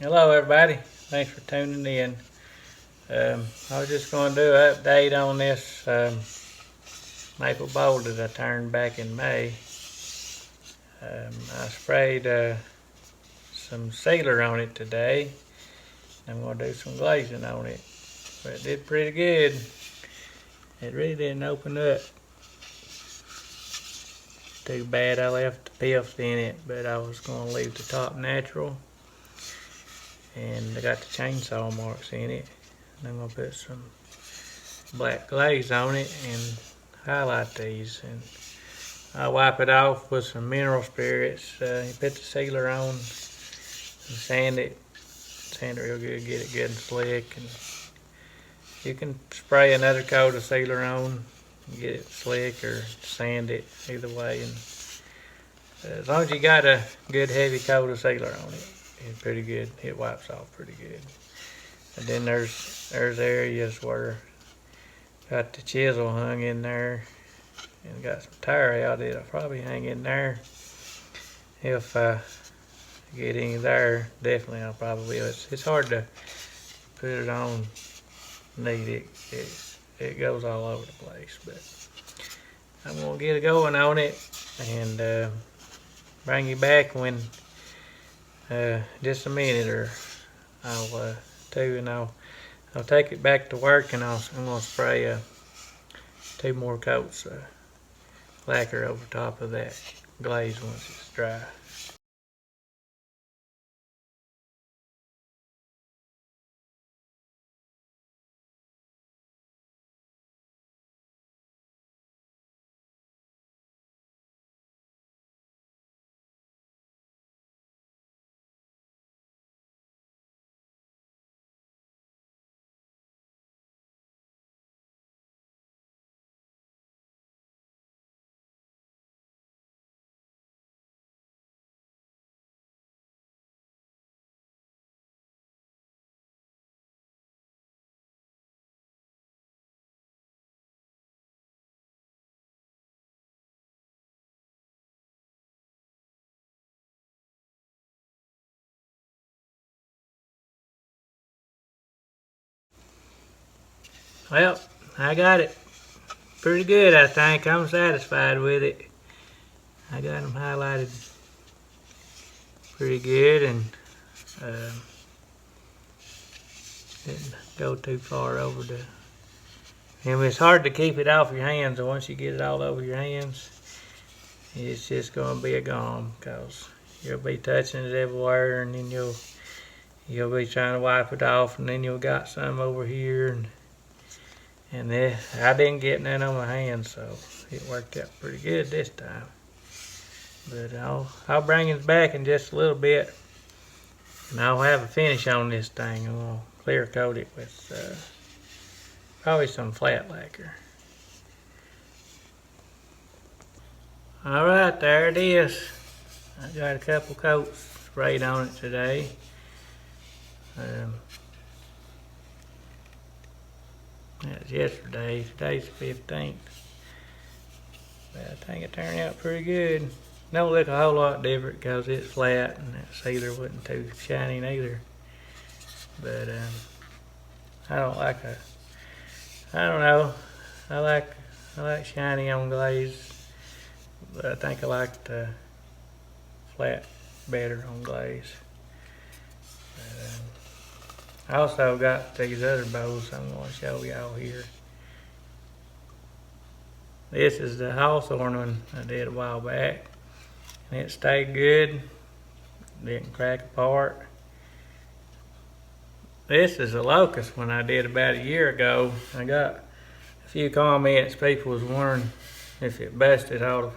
Hello everybody, thanks for tuning in. I was just going to do an update on this maple bowl that I turned back in May. I sprayed some sealer on it today. I'm going to do some glazing on it, but it did pretty good. It really didn't open up too bad. I left the pith in it, but I was going to leave the top natural. And I got the chainsaw marks in it. And I'm going to put some black glaze on it and highlight these. And I'll wipe it off with some mineral spirits. You put the sealer on and sand it real good, get it good and slick. And you can spray another coat of sealer on, get it slick, or sand it, either way. And as long as you got a good heavy coat of sealer on it, it's pretty good. It wipes off pretty good. And then there's areas where got the chisel hung in there and got some tire out. It'll probably hang in there. If I get any there, definitely I'll probably will. It's hard to put it on neat. It goes all over the place, but I'm gonna get it going on it and bring you back when just a minute, or I'll and I'll take it back to work, and I'm gonna spray 2 more coats of lacquer over top of that glaze once it's dry. Well, I got it pretty good, I think. I'm satisfied with it. I got them highlighted pretty good, and didn't go too far over the. And it's hard to keep it off your hands, and once you get it all over your hands, it's just going to be a gone, because you'll be touching it everywhere, and then you'll be trying to wipe it off, and then you'll got some over here, and I didn't get none on my hands, so it worked out pretty good this time. But I'll bring it back in just a little bit, and I'll have a finish on this thing. I'm gonna clear coat it with probably some flat lacquer. All right, there it is. I got a couple coats sprayed on it today. That was yesterday. Today's the 15th. But I think it turned out pretty good. Don't look a whole lot different because it's flat and that sealer wasn't too shiny neither. But I don't know. I like shiny on glaze, but I think I like the flat better on glaze. I also got these other bowls I'm going to show y'all here. This is the hawthorn one I did a while back, and it stayed good, didn't crack apart. This is a locust one I did about a year ago. I got a few comments, people was wondering if it busted apart,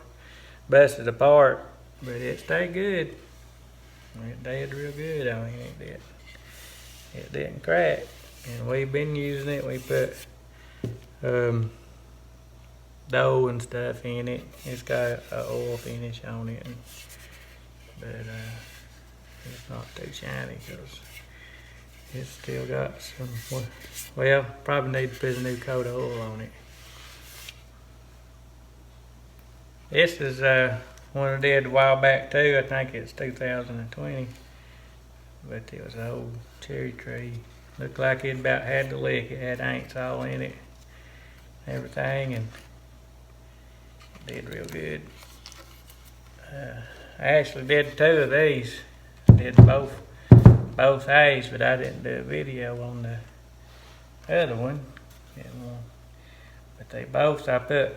but it stayed good. It did real good. I mean, it didn't crack, and we've been using it. We put dough and stuff in it. It's got an oil finish on it, but it's not too shiny because it's still got some. Well, probably need to put a new coat of oil on it. This is one I did a while back too. I think it's 2020. but it was an old cherry tree. Looked like it about had the lick. It had ants all in it, everything, and it did real good. I actually did 2 of these. I did both A's, but I didn't do a video on the other one. But they both, I put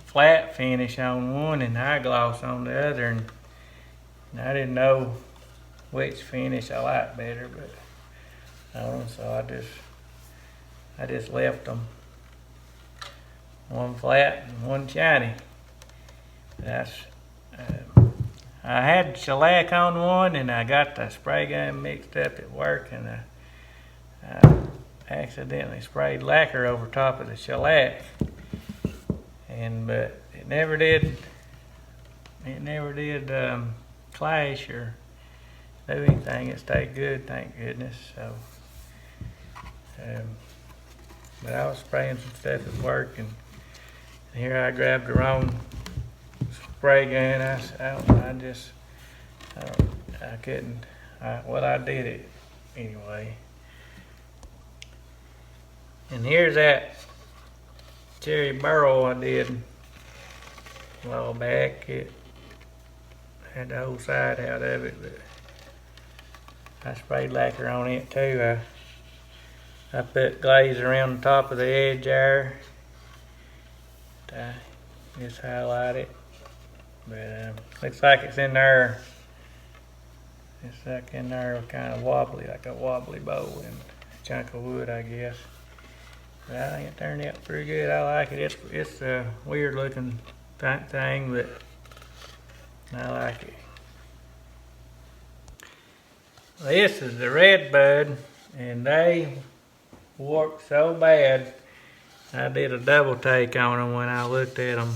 flat finish on one and high gloss on the other, and I didn't know which finish I liked better, but so I just left them one flat and one shiny. I had shellac on one, and I got the spray gun mixed up at work, and I accidentally sprayed lacquer over top of the shellac, but it never did clash or do anything. It stayed good, thank goodness. So, but I was spraying some stuff at work, and here I grabbed the wrong spray gun. I couldn't. I did it anyway. And here's that cherry barrel I did a while back. It had the whole side out of it, but I sprayed lacquer on it too. I put glaze around the top of the edge there. Just highlight it. But looks like it's in there. It's like in there kind of wobbly, like a wobbly bowl and a chunk of wood, I guess. But I think it turned out pretty good. I like it. It's a weird looking thing, but I like it. This is the redbud, and they warped so bad. I did a double take on them when I looked at them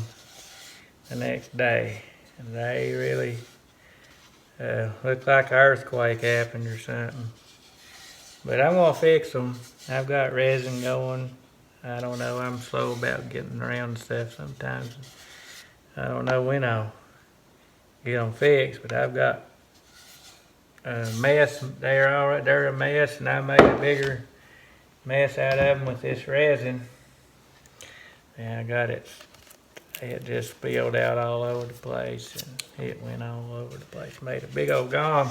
the next day, and they really looked like an earthquake happened or something. But I'm gonna fix them. I've got resin going. I don't know, I'm slow about getting around stuff sometimes. I don't know when I'll get them fixed, but I've got a mess. They're a mess, and I made a bigger mess out of them with this resin. And I got it just spilled out all over the place, and it went all over the place. Made a big old gum.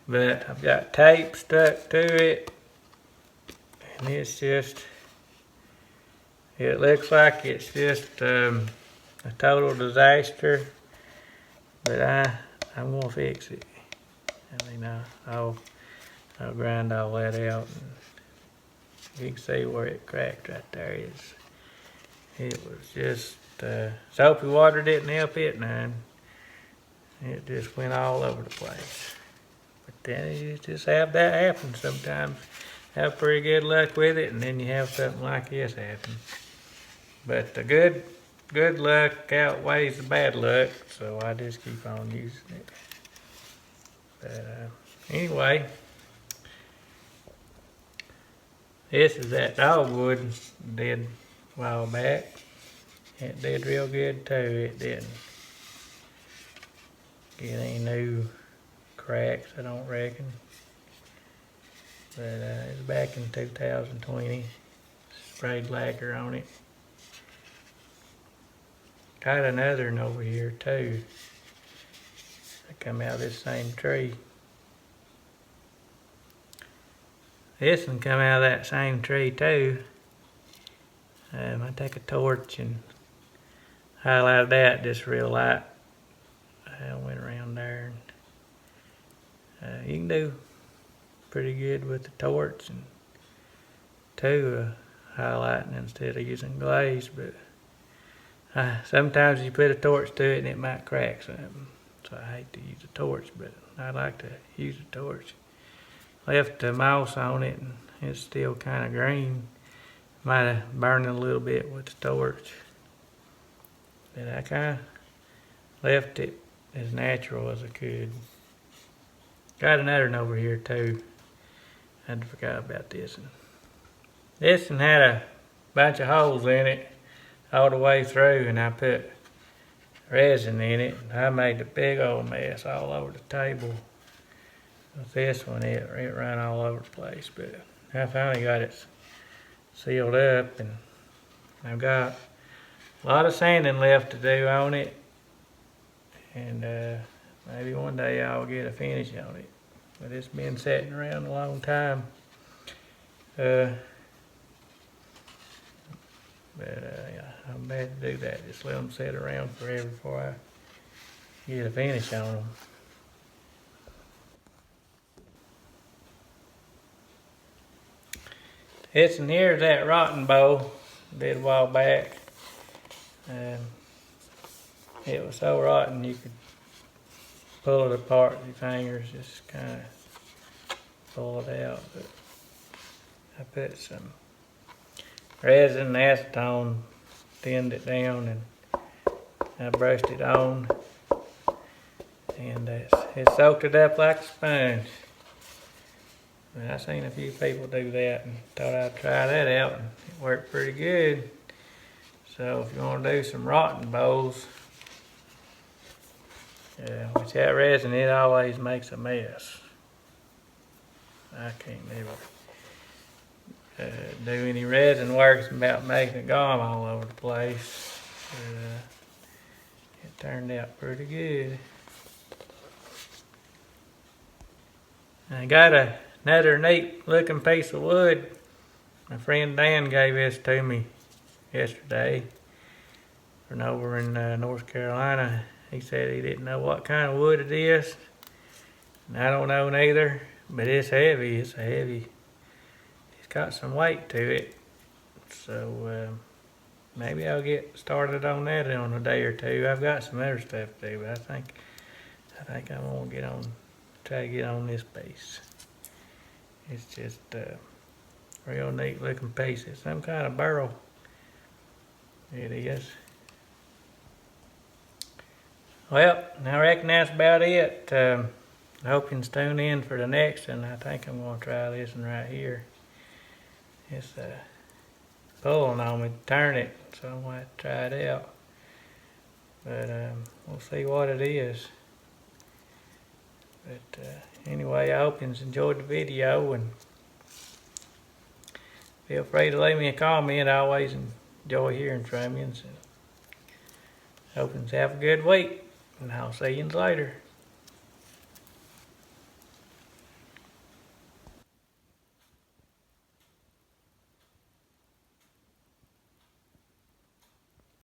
But I've got tape stuck to it, and it's just, it looks like it's just a total disaster, but I'm gonna fix it. I mean, I'll grind all that out, and you can see where it cracked right there. It was just soapy water didn't help it none. It just went all over the place. But then you just have that happen sometimes. Have pretty good luck with it, and then you have something like this happen. But the good luck outweighs the bad luck, so I just keep on using it. But anyway, this is that Dogwood did a while back. It did real good too. It didn't get any new cracks, I don't reckon. But it's back in 2020. Sprayed lacquer on it. Got another one over here too. They come out of this same tree. This one come out of that same tree too. I take a torch and highlight that just real light. I went around there, and you can do pretty good with the torch and highlighting instead of using glaze, but sometimes you put a torch to it and it might crack something, so I hate to use a torch, but I like to use a torch. Left the moss on it and it's still kind of green. Might have burned it a little bit with the torch, but I kind of left it as natural as I could. Got another one over here too. I forgot about this one. This one had a bunch of holes in it all the way through, and I put resin in it. I made a big old mess all over the table. With this one, it ran all over the place, but I finally got it sealed up, and I've got a lot of sanding left to do on it, and maybe one day I'll get a finish on it. But it's been sitting around a long time. Yeah, I'm bad to do that. Just let them sit around forever before I get a finish on them. This and here's that rotten bowl I did a while back. It was so rotten you could pull it apart with your fingers, just kind of pull it out. But I put some resin, acetone, thinned it down, and I brushed it on, and it soaked it up like a sponge. And I seen a few people do that and thought I'd try that out, and it worked pretty good. So if you want to do some rotten bowls, with that resin, it always makes a mess. I can't ever do any resin work. It's about making it gum all over the place. It turned out pretty good. I got another neat looking piece of wood. My friend Dan gave this to me yesterday from over in North Carolina. He said he didn't know what kind of wood it is, and I don't know neither, but it's heavy. It's got some weight to it, so maybe I'll get started on that in a day or two. I've got some other stuff to do, but I think I'm gonna try to get on this piece. It's just a real neat looking piece. It's some kind of barrel. It is. Well, I reckon that's about it. I hope you can tune in for the next one. I think I'm going to try this one right here. It's pulling on me to turn it, so I'm going to have to try it out. But we'll see what it is. But anyway, I hope you enjoyed the video, and feel free to leave me a comment. I always enjoy hearing from you. So hope you have a good week, and I'll see you later.